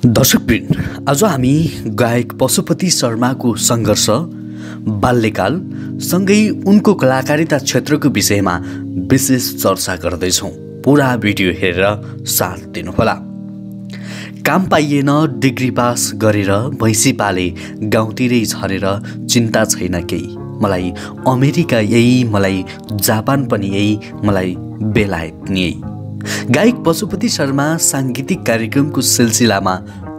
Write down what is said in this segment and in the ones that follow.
दर्शकवृन्द, आज हामी गायक पशुपति शर्माको सङ्घर्ष, बाल्यकाल सँगै उनको कलाकारिता क्षेत्रको विषयमा विशेष चर्चा गर्दैछौँ। पुरा भिडियो हेरेर साथ दिनुहोला। काम पाइएन, डिग्री पास गरेर भैँसी पाले, गाउँतिरै झरेर चिन्ता छैन केही। मलाई अमेरिका यही, मलाई जापान पनि यही, मलाई बेलायत नि यही। गायक पशुपति शर्मा साङ्गीतिक कार्यक्रमको सिलसिलामा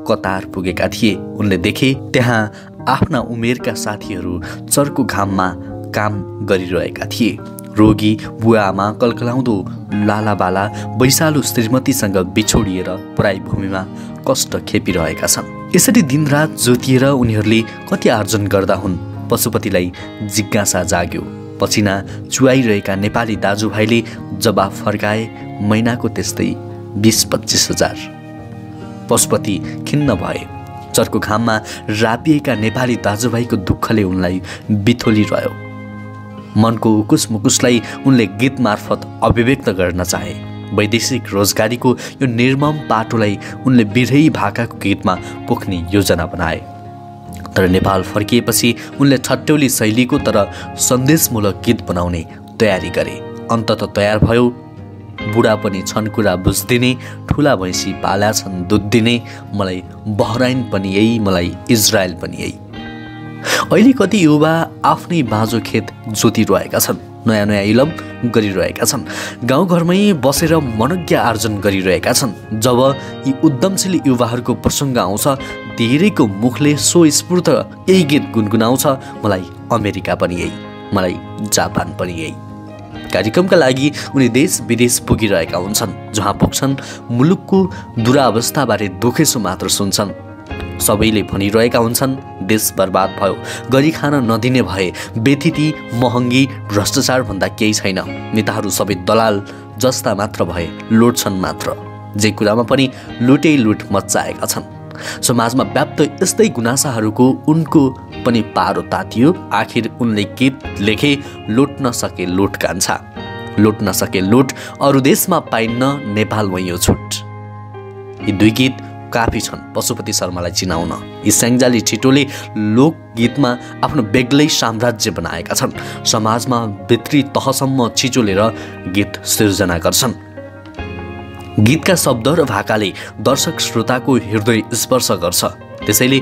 कतार पुगेका थिए। उनले देखे त्यहाँ आफ्ना उमेरका साथीहरू चर्को घाममा काम गरिरहेका थिए। रोगी बुवाआमा, कलकलाउँदो लालाबाला, वैशालु श्रीमतीसँग बिछोडिएर पराई भूमिमा कष्ट खेपिरहेका छन्। यसरी दिनरात जोतिएर उनीहरूले कति आर्जन गर्दा हुन्? पशुपतिलाई जिज्ञासा जाग्यो। पसिना चुहाइरहेका नेपाली दाजुभाइले जवाफ फर्काए, महिनाको त्यस्तै 20-25 हजार। पशुपति खिन्न भए। चर्को घाममा रापिएका नेपाली दाजुभाइको दुःखले उनलाई बिथोलिरह्यो। मनको उकुस मुकुसलाई उनले गीत मार्फत अभिव्यक्त गर्न चाहे। वैदेशिक रोजगारीको यो निर्मम पाटोलाई उनले बिरही भाकाको गीतमा पोख्ने योजना बनाए। तर नेपाल फर्किएपछि उनले ठट्यौली शैलीको तर सन्देशमूलक गीत बनाउने तयारी गरे। अन्तत तयार भयो। बुढा पनि छन् कुरा बुझ्दिने, ठुला भैँसी पाल्या छन् दुध दिने, मलाई बहराइन पनि यही, मलाई इजरायल पनि यही। अहिले कति युवा आफ्नै बाँझो खेत जोतिरहेका छन्, नयाँ नयाँ इलम गरिरहेका छन्, गाउँघरमै बसेर मनोज्ञ आर्जन गरिरहेका छन्। जब यी उद्यमशील युवाहरूको प्रसङ्ग आउँछ, धेरैको मुखले स्वस्फूर्त यही गीत गुनगुनाउँछ, मलाई अमेरिका पनि यही, मलाई जापान पनि यही। कार्यक्रमका लागि उनी देश विदेश पुगिरहेका हुन्छन्। जहाँ पुग्छन् मुलुकको दुरावस्थाबारे दुखेसो मात्र सुन्छन्। सबैले भनिरहेका हुन्छन् देश बर्बाद भयो, गरी खान नदिने भए, बेथिति, महँगी, भ्रष्टाचार भन्दा केही छैन। नेताहरू सबै दलाल जस्ता मात्र भए, लुट्छन् मात्र। जे कुरामा पनि लुटै लुट मच्चाएका छन्। समाजमा व्याप्त यस्तै गुनासाहरूको उनको पनि पारो तातियो। आखिर उनले गीत लेखे, लुट्न सके लुट कान्छा, लुट्न सके लुट, अरू देशमा पाइन्न, नेपालमा यो छुट। यी दुई गीत काफी छन् पशुपति शर्मालाई चिनाउन। यी स्याङ्जाली छिटोले लोकगीतमा आफ्नो बेग्लै साम्राज्य बनाएका छन्। समाजमा भित्री तहसम्म छिचोलेर गीत सिर्जना गर्छन्। गीतका शब्द र भाकाले दर्शक श्रोताको हृदय स्पर्श गर्छ। त्यसैले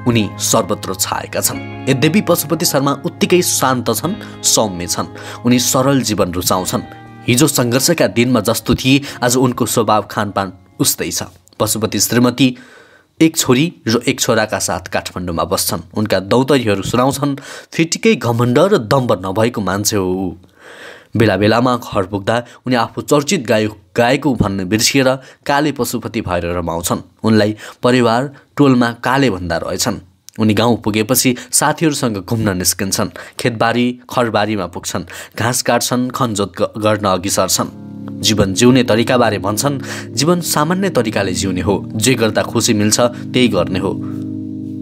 उनी सर्वत्र छाएका छन्। यद्यपि पशुपति शर्मा उत्तिकै शान्त छन्, सौम्य छन्। उनी सरल जीवन रुचाउँछन्। हिजो सङ्घर्षका दिनमा जस्तो थिए, आज उनको स्वभाव खानपान उस्तै छ। पशुपति श्रीमती, एक छोरी र एक छोराका साथ काठमाडौँमा बस्छन्। उनका दौतरीहरू सुनाउँछन्, फिटिकै घमण्ड र दम्ब नभएको मान्छे हो। बेला बेलामा घर पुग्दा उनी आफू चर्चित गायक भन्ने बिर्सिएर काले पशुपति भएर रमाउँछन्। उनलाई परिवार टोलमा काले भन्दा रहेछन्। उनी गाउँ पुगेपछि साथीहरूसँग घुम्न निस्किन्छन्। खेतबारी खरबारीमा पुग्छन्, घाँस काट्छन्, खनजोत गर्न अघि सर्छन्। जीवन जिउने तरिकाबारे भन्छन्, जीवन सामान्य तरिकाले जिउने हो। जे गर्दा खुसी मिल्छ त्यही गर्ने हो।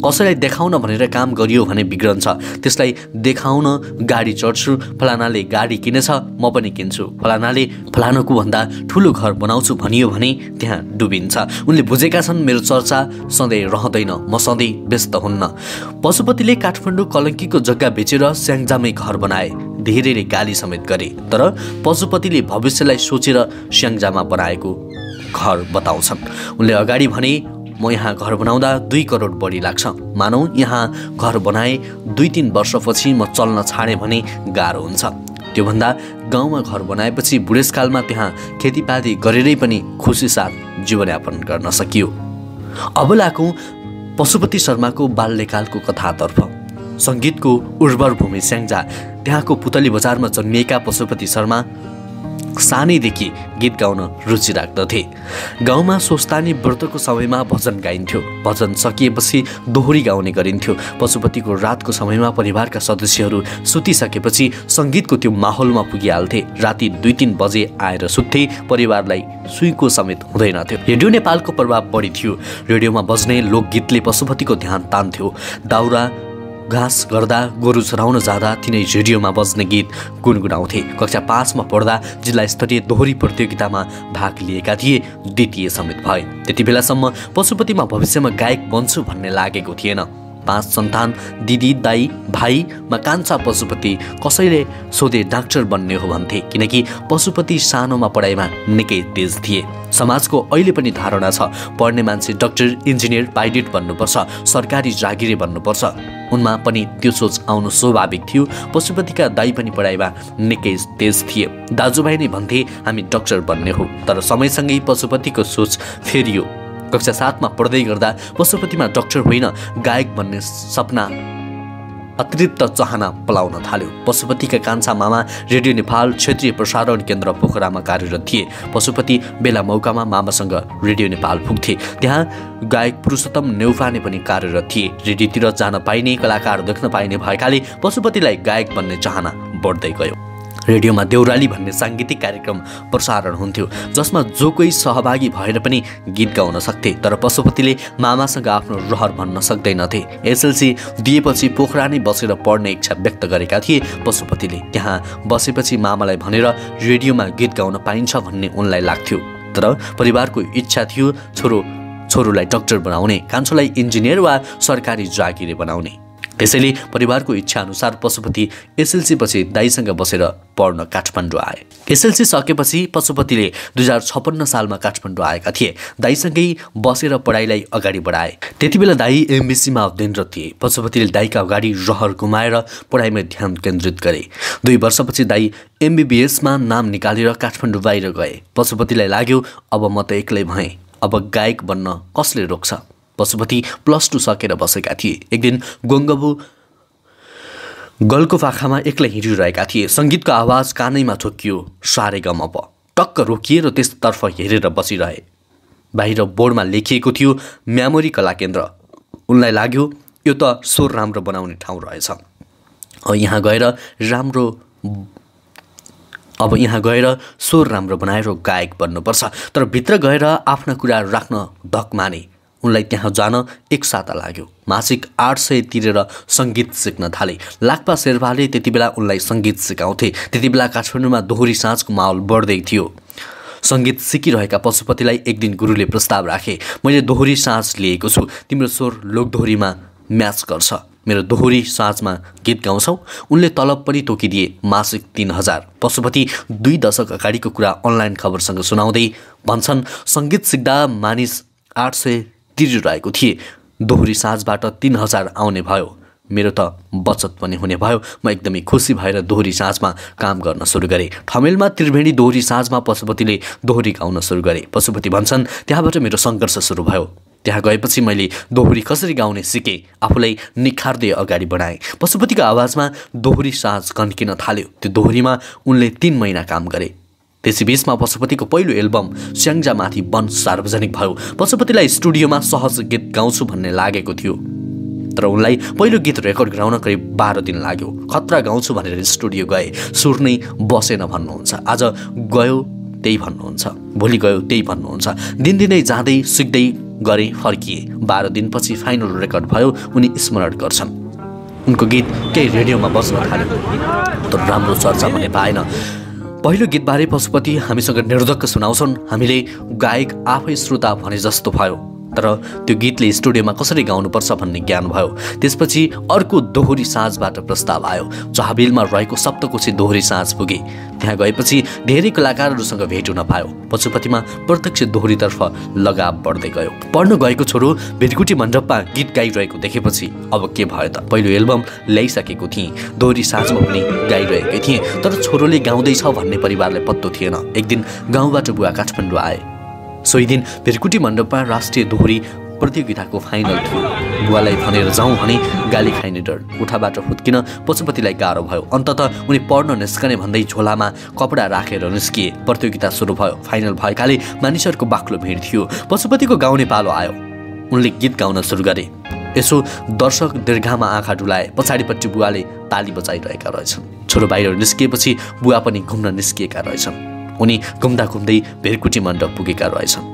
कसैलाई देखाउन भनेर काम गरियो भने बिग्रन्छ। त्यसलाई देखाउन गाडी चढ्छु, फलानाले गाडी किनेछ म पनि किन्छु, फलानाले फलानाको भन्दा ठुलो घर बनाउँछु भनियो भने त्यहाँ डुबिन्छ। उनले बुझेका छन् मेरो चर्चा सधैँ रहँदैन, म सधैँ व्यस्त हुन्न। पशुपतिले काठमाडौँ कलङ्कीको जग्गा बेचेर स्याङ्जामै घर बनाए। धेरैले गाली समेत गरे, तर पशुपतिले भविष्यलाई सोचेर स्याङ्जामा बनाएको घर बताउँछन्। उनले अगाडि भने, म यहाँ घर बनाउँदा 2 करोड बढी लाग्छ। मानौ यहाँ घर बनाए 2-3 वर्षपछि म चल्न छाडेँ भने गाह्रो हुन्छ। त्योभन्दा गाउँमा घर बनाएपछि बुढेसकालमा त्यहाँ खेतीपाती गरेरै पनि खुसी साथ जीवनयापन गर्न सकियो। अब लागौँ पशुपति शर्माको बाल्यकालको कथातर्फ। सङ्गीतको उर्वर भूमि स्याङ्जा, त्यहाँको पुतली बजारमा जन्मिएका पशुपति शर्मा सानैदेखि गीत गाउन रुचि राख्दथे। गाउँमा स्वस्तानी व्रतको समयमा भजन गाइन्थ्यो। भजन सकिएपछि दोहोरी गाउने गरिन्थ्यो। पशुपतिको रातको समयमा परिवारका सदस्यहरू सुतिसकेपछि सङ्गीतको त्यो माहौलमा पुगिहाल्थे। राति 2-3 बजे आएर सुत्थे। परिवारलाई सुईको समेत हुँदैनथ्यो। रेडियो नेपालको प्रभाव बढी थियो। रेडियोमा बज्ने लोकगीतले पशुपतिको ध्यान तान्थ्यो। दाउरा घाँस गर्दा गोरु चराउन जाँदा तिनै रेडियोमा बज्ने गीत गुनगुनाउँथे। कक्षा 5 मा पढ्दा जिल्ला स्तरीय दोहोरी प्रतियोगितामा भाग लिएका थिए, द्वितीय समेत भए। त्यति बेलासम्म पशुपतिमा भविष्यमा गायक बन्छु भन्ने लागेको थिएन। 5 सन्तान, दिदी, दाई, भाइमा कान्छा पशुपति। कसैले सोधे डाक्टर बन्ने हो भन्थे, किनकि पशुपति सानोमा पढाइमा निकै तेज थिए। समाजको अहिले पनि धारणा छ पढ्ने मान्छे डाक्टर, इन्जिनियर, पाइलट बन्नुपर्छ, सरकारी जागिरे बन्नुपर्छ। उनमा पनि त्यो सोच आउनु स्वाभाविक थियो। पशुपतिका दाई पनि पढाइमा निकै तेज थिए। दाजुभाइ नै भन्थे हामी डाक्टर बन्ने हो। तर समयसँगै पशुपतिको सोच फेरियो। कक्षा 7 मा पढ्दै गर्दा पशुपतिमा डाक्टर होइन गायक बन्ने सपना अतिरिक्त चाहना पलाउन थाल्यो। पशुपतिका कान्छा मामा रेडियो नेपाल क्षेत्रीय प्रसारण केन्द्र पोखरामा कार्यरत थिए। पशुपति बेला मौकामा मामासँग रेडियो नेपाल पुग्थे। त्यहाँ गायक पुरुषोत्तम नेउपाने पनि कार्यरत थिए। रेडियोतिर जान पाइने, कलाकार देख्न पाइने भएकाले पशुपतिलाई गायक बन्ने चाहना बढ्दै गयो। रेडियोमा देउराली भन्ने साङ्गीतिक कार्यक्रम प्रसारण हुन्थ्यो, जसमा जो कोही सहभागी भएर पनि गीत गाउन सक्थे। तर पशुपतिले मामासँग आफ्नो रहर भन्न सक्दैनथे। एसएलसी दिएपछि पोखरा नै बसेर पढ्ने इच्छा व्यक्त गरेका थिए पशुपतिले। त्यहाँ बसेपछि मामालाई भनेर रेडियोमा गीत गाउन पाइन्छ भन्ने उनलाई लाग्थ्यो। तर परिवारको इच्छा थियो छोरोलाई डाक्टर बनाउने, कान्छोलाई इन्जिनियर वा सरकारी जागिरे बनाउने। त्यसैले परिवारको इच्छा अनुसार पशुपति एसएलसी पछि दाइसँग बसेर पढ्न काठमाडौँ आए। एसएलसी सकेपछि पशुपतिले 2056 सालमा काठमाडौँ आएका थिए। दाइसँगै बसेर पढाइलाई अगाडि बढाए। त्यतिबेला दाइ एमबिसीमा अध्ययनरत थिए। पशुपतिले दाइका अगाडि रहर गुमाएर पढाइमा ध्यान केन्द्रित गरे। 2 वर्षपछि दाइ एमबीबीएसमा नाम निकालेर काठमाडौँ बाहिर गए। पशुपतिलाई लाग्यो अब म त एक्लै भएँ, अब गायक बन्न कसले रोक्छ। पशुपति +2 सकेर बसेका थिए। एक दिन गोङ्गबु गलको पाखामा एक्लै हिँडिरहेका थिए। सङ्गीतको आवाज कानैमा ठोकियो, सारेगमप। टक्क रोकिएर त्यसतर्फ हेरेर बसिरहे। बाहिर बोर्डमा लेखिएको थियो मेमोरी कला केन्द्र। उनलाई लाग्यो यो त स्वर राम्रो बनाउने ठाउँ रहेछ। यहाँ गएर स्वर राम्रो बनाएर गायक बन्नुपर्छ। तर भित्र गएर आफ्ना कुरा राख्न धक माने। उनलाई त्यहाँ जान 1 साता लाग्यो। मासिक 800 तिरेर सङ्गीत सिक्न थाले। लाक्पा शेर्पाले त्यति बेला उनलाई सङ्गीत सिकाउँथे। त्यति बेला काठमाडौँमा दोहोरी साँझको माहौल बढ्दै थियो। सङ्गीत सिकिरहेका पशुपतिलाई एक दिन गुरुले प्रस्ताव राखे, मैले दोहोरी साँझ लिएको छु, तिम्रो स्वर लोकदोहोरीमा म्याच गर्छ, मेरो दोहोरी साँझमा गीत गाउँछौ। उनले तलब पनि तोकिदिए, मासिक 3000। पशुपति 2 दशक अगाडिको कुरा अनलाइन खबरसँग सुनाउँदै भन्छन्, सङ्गीत सिक्दा मानिस 800 तिरिरहेको थिए, दोहोरी साँझबाट 3000 आउने भयो। मेरो त बचत पनि हुने भयो। म एकदमै खुसी भएर दोहोरी साँझमा काम गर्न सुरु गरेँ। ठमेलमा त्रिवेणी दोहोरी साँझमा पशुपतिले दोहोरी गाउन सुरु गरे। पशुपति भन्छन्, त्यहाँबाट मेरो सङ्घर्ष सुरु भयो। त्यहाँ गएपछि मैले दोहोरी कसरी गाउने सिकेँ, आफूलाई निखार्दै अगाडि बढाएँ। पशुपतिको आवाजमा दोहोरी साँझ कन्किन थाल्यो। त्यो दोहोरीमा उनले 3 महिना काम गरे। त्यसै बीचमा पशुपतिको पहिलो एल्बम स्याङ्जामाथि वन सार्वजनिक भयो। पशुपतिलाई स्टुडियोमा सहज गीत गाउँछु भन्ने लागेको थियो। तर उनलाई पहिलो गीत रेकर्ड गराउन करिब 12 दिन लाग्यो। खतरा गाउँछु भनेर स्टुडियो गए। सुर नै बसेन भन्नुहुन्छ। आज गयो त्यही भन्नुहुन्छ, भोलि गयो त्यही भन्नुहुन्छ। दिनदिनै जाँदै सिक्दै गरे, फर्किए। 12 दिनपछि फाइनल रेकर्ड भयो। उनी स्मरण गर्छन्, उनको गीत केही रेडियोमा बज्न थाल्यो, तर राम्रो चर्चा भने पाएन। पहिलो गीतबारे पशुपति हामीसँग निर्धक्क सुनाउँछन्, हामीले गायक आफै श्रोता भने जस्तो भयो। तर त्यो गीतले स्टुडियोमा कसरी गाउनुपर्छ भन्ने ज्ञान भयो। त्यसपछि अर्को दोहोरी साँझबाट प्रस्ताव आयो। चहाबिलमा रहेको सप्तकोशी दोहोरी साँझ पुगे। त्यहाँ गएपछि धेरै कलाकारहरूसँग भेट हुन पायो। पशुपतिमा प्रत्यक्ष दोहोरीतर्फ लगाव बढ्दै गयो। पढ्न गएको छोरो भिरकुटी मण्डपमा गीत गाइरहेको देखेपछि अब के भयो त। पहिलो एल्बम ल्याइसकेको थिएँ, दोहोरी साँझमा पनि गाइरहेकै थिएँ, तर छोरोले गाउँदैछ भन्ने परिवारलाई पत्तो थिएन। एक दिन गाउँबाट बुवा काठमाडौँ आए। सोही दिन भिरकुटी मण्डपमा राष्ट्रिय दोहोरी प्रतियोगिताको फाइनल थियो। बुवालाई भनेर जाउँ भने गाली खाइने डर। उठाबाट फुत्किन पशुपतिलाई गाह्रो भयो। अन्ततः उनी पढ्न निस्कने भन्दै झोलामा कपडा राखेर निस्किए। प्रतियोगिता सुरु भयो। फाइनल भएकाले मानिसहरूको बाक्लो भिड थियो। पशुपतिको गाउने पालो आयो। उनले गीत गाउन सुरु गरे। यसो दर्शक दीर्घामा आँखा डुलाए। पछाडिपट्टि बुवाले ताली बजाइरहेका रहेछन्। छोरो बाहिर निस्किएपछि बुवा पनि घुम्न निस्किएका रहेछन्। उनी घुम्दा घुम्दै भिरकुटी मण्डप पुगेका रहेछन्।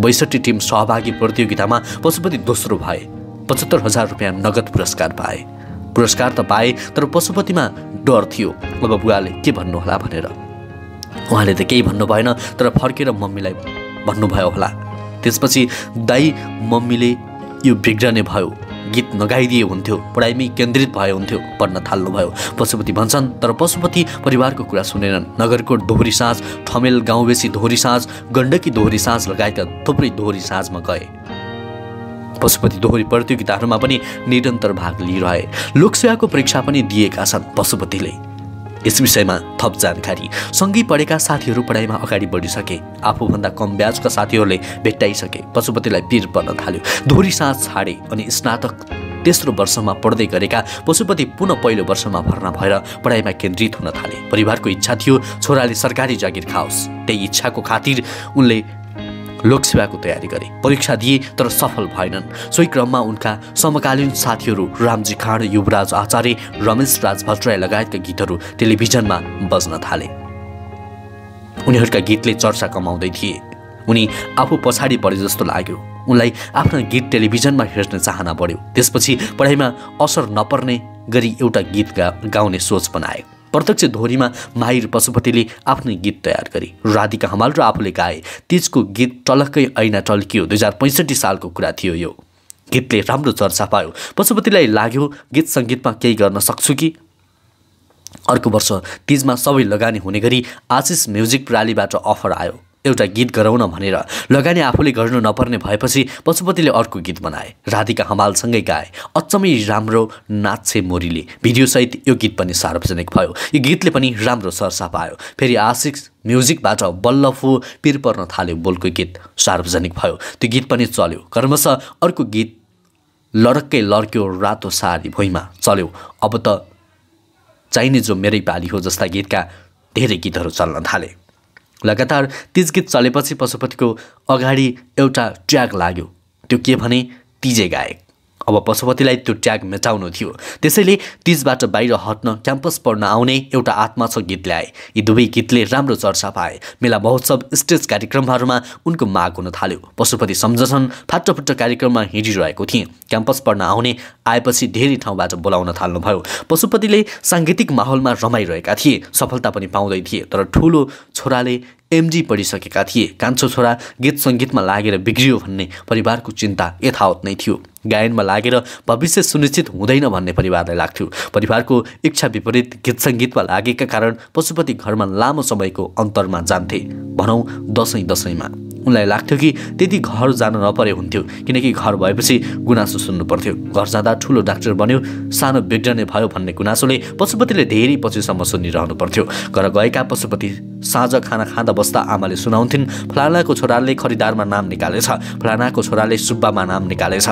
62 टिम सहभागी प्रतियोगितामा पशुपति दोस्रो भए। 75,000 रुपियाँ नगद पुरस्कार पाए। पुरस्कार त पाए तर पशुपतिमा डर थियो अब बुवाले के भन्नुहोला भनेर। उहाँले त केही भन्नु भएन तर फर्केर मम्मीलाई भन्नुभयो होला। त्यसपछि दाइ मम्मीले यो बिग्रने भयो, गीत नगाइदिए हुन्थ्यो, पढाइमै केन्द्रित भए हुन्थ्यो, पढ्न थाल्नुभयो पशुपति भन्छन्। तर पशुपति परिवारको कुरा सुनेनन्। नगरकोट दोहोरी साँझ, ठमेल गाउँबेसी दोहोरी साँझ, गण्डकी दोहोरी साँझ लगायत थुप्रै दोहोरी साँझमा गए। पशुपति दोहोरी प्रतियोगिताहरूमा पनि निरन्तर भाग लिइरहे। लोकसेवाको परीक्षा पनि दिएका छन् पशुपतिले। यस विषयमा थप जानकारी सँगै पढेका साथीहरू पढाइमा अगाडि बढिसके। आफूभन्दा कम ब्याजका साथीहरूले भेट्टाइसके। पशुपतिलाई पिर पर्न थाल्यो। दोहोरी साँझ छाडे अनि स्नातक तेस्रो वर्षमा पढ्दै गरेका पशुपति पुनः पहिलो वर्षमा भर्ना भएर पढाइमा केन्द्रित हुन थाले। परिवारको इच्छा थियो छोराले सरकारी जागिर खाओस्। त्यही इच्छाको खातिर उनले लोकसेवाको तयारी गरे। परीक्षा दिए तर सफल भएनन्। सोही क्रममा उनका समकालीन साथीहरू रामजी खाँड, युवराज आचार्य, रमेश राज भट्टराई लगायतका गीतहरू टेलिभिजनमा बज्न थाले। उनीहरूका गीतले चर्चा कमाउँदै थिए। उनी आफू पछाडि परे जस्तो लाग्यो। उनलाई आफ्ना गीत टेलिभिजनमा हेर्ने चाहना बढ्यो। त्यसपछि पढाइमा असर नपर्ने गरी एउटा गीत गाउने सोच बनाए। प्रत्यक्ष दोहोरीमा माहिर पशुपतिले आफ्नै गीत तयार गरे। राधिका हमाल र आफूले गाए। तीजको गीत टलक्कै ऐना टल्कियो 2065 सालको कुरा थियो। यो गीतले राम्रो चर्चा पायो। पशुपतिलाई लाग्यो गीत सङ्गीतमा केही गर्न सक्छु कि। अर्को वर्ष तीजमा सबै लगानी हुने गरी आशिष म्युजिक प्रालीबाट अफर आयो एउटा गीत गराउन भनेर। लगानी आफूले गर्नु नपर्ने भएपछि पशुपतिले अर्को गीत बनाए। राधिका हमालसँगै गाए। अच्चमै राम्रो नाच्छे मोरीले भिडियोसहित यो गीत पनि सार्वजनिक भयो। यो गीतले पनि राम्रो चर्चा पायो। फेरि आशिष म्युजिकबाट बल्लफो पिर पर्न थाल्यो बोलको गीत सार्वजनिक भयो। त्यो गीत पनि चल्यो। क्रमशः अर्को गीत लडक्कै लड्क्यो रातो साडी भुइँमा चल्यो। अब त चाहिने जो मेरै पाली हो जस्ता गीतका धेरै गीतहरू चल्न थाले। लगातार तीज गीत चलेपछि पशुपतिको अगाडि एउटा ट्याग लाग्यो। त्यो के भने तीजे गायक। अब पशुपतिलाई त्यो ट्याग मेटाउनु थियो। त्यसैले तीजबाट बाहिर हट्न क्याम्पस पढ्न आउने एउटा आत्मा छ गीत ल्याए। यी दुवै गीतले राम्रो चर्चा पाए। मेला महोत्सव स्टेज कार्यक्रमहरूमा उनको माग हुन थाल्यो। पशुपति सम्झछन् फाटोफुट्टो कार्यक्रममा हिँडिरहेको थिएँ। क्याम्पस पढ्न आउने आएपछि धेरै ठाउँबाट बोलाउन थाल्नुभयो। पशुपतिले साङ्गीतिक माहौलमा रमाइरहेका थिए। सफलता पनि पाउँदै थिए। तर ठुलो छोराले एमजी पढिसकेका थिए। कान्छो छोरा गीत सङ्गीतमा लागेर बिग्रियो भन्ने परिवारको चिन्ता यथावत नै थियो। गायनमा लागेर भविष्य सुनिश्चित हुँदैन भन्ने परिवारलाई लाग्थ्यो। परिवारको इच्छा विपरीत गीत सङ्गीतमा लागेका कारण पशुपति घरमा लामो समयको अन्तरमा जान्थे। भनौँ दसैँमा उनलाई लाग्थ्यो कि त्यति घर जान नपरे हुन्थ्यो, किनकि घर भएपछि गुनासो सुन्नु पर्थ्यो। घर जाँदा ठुलो डाक्टर बन्यो, सानो बिग्रने भयो भन्ने गुनासोले पशुपतिले धेरै पछिसम्म सुनिरहनु पर्थ्यो। घर गएका पशुपति साँझ खाना खाँदा बस्दा आमाले सुनाउँथिन्, फलानाको छोराले खरिदारमा नाम निकालेछ, फलानाको छोराले सुब्बामा नाम निकालेछ।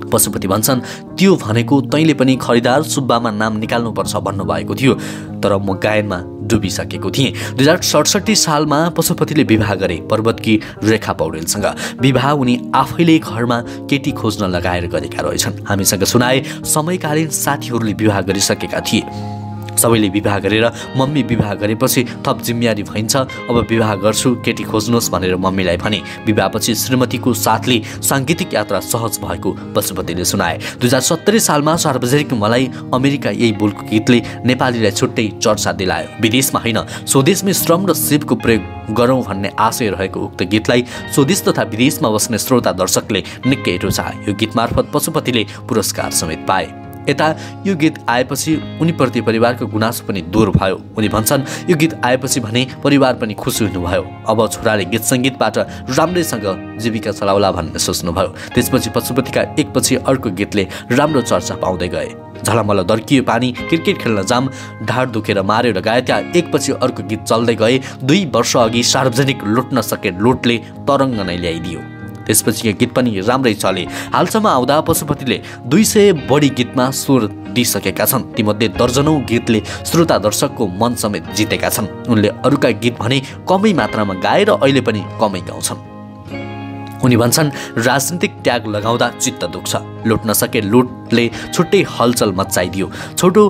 पशुपति भन्छन् त्यो भनेको तैँले पनि खरिदार सुब्बामा नाम निकाल्नुपर्छ भन्नुभएको थियो, तर म गायनमा डुबिसकेको थिएँ। 2067 सालमा पशुपतिले विवाह गरे पर्वतकी रेखा पौडेलसँग। विवाह उनी आफैले घरमा केटी खोज्न लगाएर गरेका रहेछन्। हामीसँग सुनाए समयकालीन साथीहरूले विवाह गरिसकेका थिए। सबैले विवाह गरेर मम्मी विवाह गरेपछि थप जिम्मेवारी भइन्छ, अब विवाह गर्छु, केटी खोज्नुहोस् भनेर मम्मीलाई भने। विवाहपछि श्रीमतीको साथले साङ्गीतिक यात्रा सहज भएको पशुपतिले सुनाए। 2070 सालमा सार्वजनिक मलाई अमेरिका यही बोलको गीतले नेपालीलाई छुट्टै चर्चा दिलायो। विदेशमा होइन स्वदेशमै श्रम र सिपको प्रयोग गरौँ भन्ने आशय रहेको उक्त गीतलाई स्वदेश तथा विदेशमा बस्ने श्रोता दर्शकले निकै रुचाए। यो गीत मार्फत पशुपतिले पुरस्कार समेत पाए। यता यो गीत आएपछि उनीप्रति परिवारको गुनासो पनि दूर भयो। उनी भन्छन् यो गीत आएपछि भने परिवार पनि खुसी हुनुभयो। अब छोराले गीत सङ्गीतबाट राम्रैसँग जीविका चलाउला भन्ने सोच्नुभयो। त्यसपछि पशुपतिका एकपछि अर्को गीतले राम्रो चर्चा पाउँदै गए। झलमल दर्कियो पानी, क्रिकेट खेल्न जाम, ढाड दुखेर मार्यो लगायतका एकपछि अर्को गीत चल्दै गए। 2 वर्ष अघि सार्वजनिक लुट्न सके लुटले तरङ्ग नै ल्याइदियो। त्यसपछि यो गीत पनि राम्रै चले। हालसम्म आउँदा पशुपतिले 200 बढी गीतमा स्वर दिइसकेका छन्। तीमध्ये दर्जनौं गीतले श्रोता दर्शकको मन समेत जितेका छन्। उनले अरूका गीत भने कमै मात्रामा गाएर अहिले पनि कमै गाउँछन्। उनी भन्छन् राजनीतिक ट्याग लगाउँदा चित्त दुख्छ। लुट्न सके लुटले छुट्टै हलचल मचाइदियो। छोटो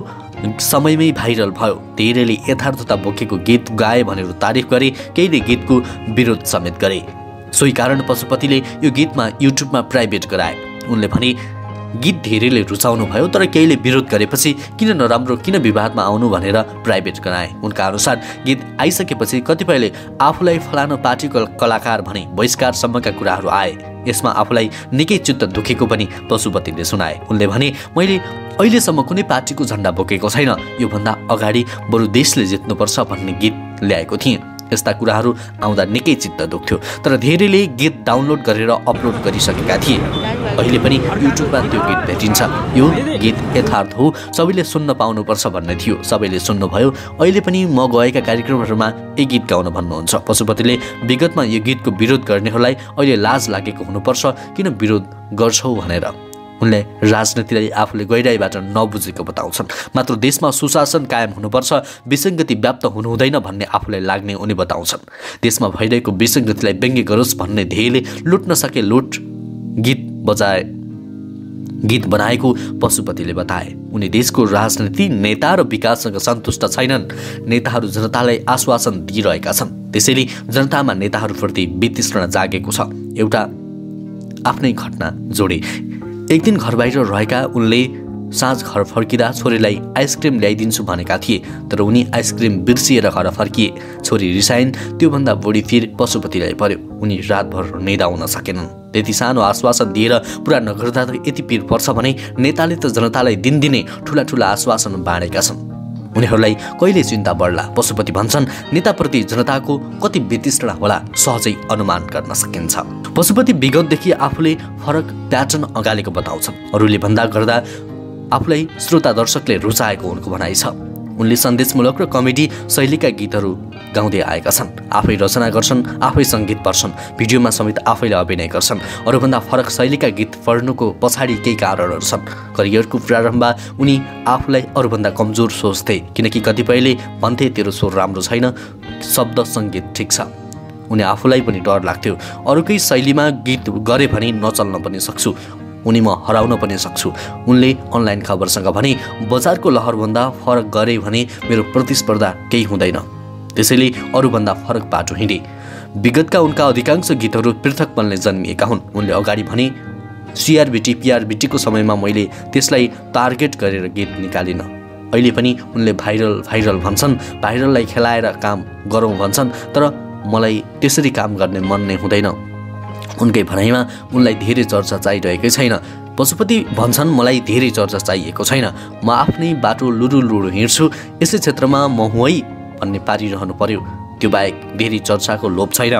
समयमै भाइरल भयो। धेरैले यथार्थता बोकेको गीत गाए भनेर तारिफ गरे, केहीले गीतको विरोध समेत गरे। सोही कारण पशुपतिले यो गीतमा युट्युबमा प्राइभेट गराए। उनले भने गीत धेरैले रुचाउनु भयो, तर केहीले विरोध गरेपछि किन नराम्रो, किन विवादमा आउनु भनेर प्राइभेट गराए। उनका अनुसार गीत आइसकेपछि कतिपयले आफूलाई फलानु पार्टीको कलाकार भने बहिष्कारसम्मका कुराहरू आए। यसमा आफूलाई निकै चित्त दुखेको पनि पशुपतिले सुनाए। उनले भने, मैले अहिलेसम्म कुनै पार्टीको झन्डा बोकेको छैन, योभन्दा अगाडि बरु देशले जित्नुपर्छ भन्ने गीत ल्याएको थिएँ। यस्ता कुराहरू आउँदा निकै चित्त दुख्थ्यो, तर धेरैले गीत डाउनलोड गरेर अपलोड गरिसकेका थिए। अहिले पनि युट्युबमा त्यो गीत भेटिन्छ। यो गीत यथार्थ हो, सबैले सुन्न पाउनुपर्छ भन्ने थियो। सबैले सुन्नुभयो। अहिले पनि म गएका कार्यक्रमहरूमा यी गीत गाउन भन्नुहुन्छ। पशुपतिले विगतमा यो गीतको विरोध गर्नेहरूलाई अहिले लाज लागेको हुनुपर्छ, किन विरोध गर्छौ भनेर। उनले राजनीतिलाई आफूले गहिराईबाट नबुझेको बताउँछन्। मात्र देशमा सुशासन कायम हुनुपर्छ, विसङ्गति व्याप्त हुनुहुँदैन भन्ने आफूलाई लाग्ने उनी बताउँछन्। देशमा भइरहेको विसङ्गतिलाई व्यङ्ग्य गरोस् भन्ने ध्येयले लुट्न सके लुट गीत बनाएको पशुपतिले बताए। उनी देशको राजनीति, नेता र विकाससँग सन्तुष्ट छैनन्। नेताहरू जनतालाई आश्वासन दिइरहेका छन्, त्यसैले जनतामा नेताहरूप्रति वितृष्णा जागेको छ। एउटा आफ्नै घटना जोडे। एक दिन घर बाहिर रहेका उनले साँझ घर फर्किँदा छोरीलाई आइसक्रिम ल्याइदिन्छु भनेका थिए, तर उनी आइसक्रिम बिर्सिएर घर फर्किए। छोरी रिसाइन्। त्योभन्दा बढी फिर पशुपतिलाई पर्यो। उनी रातभर निदाउन सकेनन्। त्यति सानो आश्वासन दिएर पुरा नगर्दा त यति पीर पर्छ भने नेताले त जनतालाई दिनदिनै ठुला ठुला आश्वासन बाँडेका छन्। उनीहरूलाई कहिले चिन्ता बढ्ला। पशुपति भन्छन्, नेताप्रति जनताको कति वितृष्णा होला सहजै अनुमान गर्न सकिन्छ। पशुपति विगतदेखि आफूले फरक प्याटर्न अगालेको बताउँछन्। अरूले भन्दा गर्दा आफूलाई श्रोता दर्शकले रुचाएको उनको भनाइ छ। उनले सन्देशमूलक र कमेडी शैलीका गीतहरू गाउँदै आएका छन्। आफै रचना गर्छन्, आफै सङ्गीत पर्छन्, भिडियोमा समेत आफैले अभिनय गर्छन्। अरूभन्दा फरक शैलीका गीत पढ्नुको पछाडि केही कारणहरू छन्। करियरको प्रारम्भमा उनी आफूलाई अरूभन्दा कमजोर सोच्थे, किनकि कतिपयले भन्थे तेरो स्वर राम्रो छैन, शब्द सङ्गीत ठिक छ। उनी आफूलाई पनि डर लाग्थ्यो, अरूकै शैलीमा गीत गरे भने नचल्न पनि सक्छु, उनी म हराउन पनि सक्छु। उनले अनलाइन खबरसँग भने, बजारको लहरभन्दा फरक गरे भने मेरो प्रतिस्पर्धा केही हुँदैन, त्यसैले अरूभन्दा फरक बाटो हिँडे। विगतका उनका अधिकांश गीतहरू पृथक बन्ने जन्मिएका हुन्। उनले अगाडि भने, सिआरबिटी पिआरबिटीको समयमा मैले त्यसलाई टार्गेट गरेर गीत निकालिन। अहिले पनि उनले भाइरल भन्छन्, भाइरललाई खेलाएर काम गरौँ भन्छन्, तर मलाई त्यसरी काम गर्ने मन नै हुँदैन। उनकै भनाइमा उनलाई धेरै चर्चा चाहिरहेकै छैन। पशुपति भन्छन्, मलाई धेरै चर्चा चाहिएको छैन, म आफ्नै बाटो लुरु हिँड्छु, यसै क्षेत्रमा म हुँ है भन्ने पारिरहनु पर्यो, त्यो बाहेक धेरै चर्चाको लोभ छैन।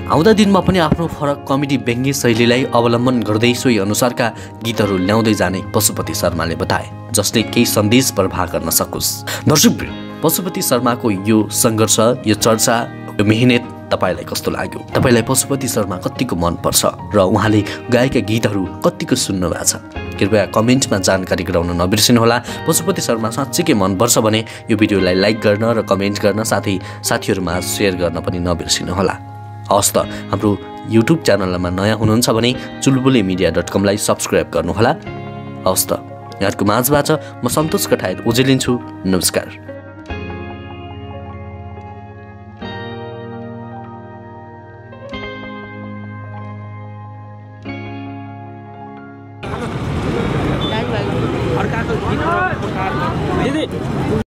आउँदा दिनमा पनि आफ्नो फरक कमेडी व्यङ्ग्य शैलीलाई अवलम्बन गर्दै सोही अनुसारका गीतहरू ल्याउँदै जाने पशुपति शर्माले बताए, जसले केही सन्देश प्रभाव गर्न सकोस्। दर्शक, पशुपति शर्माको यो सङ्घर्ष, यो चर्चा, यो मेहनत तपाईलाई कस्तो लाग्यो? तपाईलाई पशुपति शर्मा कतिको मनपर्छ र उहाँले गाएका गीतहरू कतिको सुन्नु भएको छ? कृपया कमेन्टमा जानकारी गराउन नबिर्सिनुहोला। पशुपति शर्मा साँच्चीकै मनपर्छ भने यो भिडियोलाई लाइक गर्न र कमेन्ट गर्न, साथै साथीहरूमा सेयर गर्न पनि नबिर्सिनुहोला। हवस् त, हाम्रो युट्युब च्यानलमा नयाँ हुनुहुन्छ भने चुलबुलेमीडिया.com लाई सब्सक्राइब गर्नुहोला। हवस् त, यहाँको माझबाट म सन्तोष कठायत उजेलिन्छु। नमस्कार। अर्काको गीत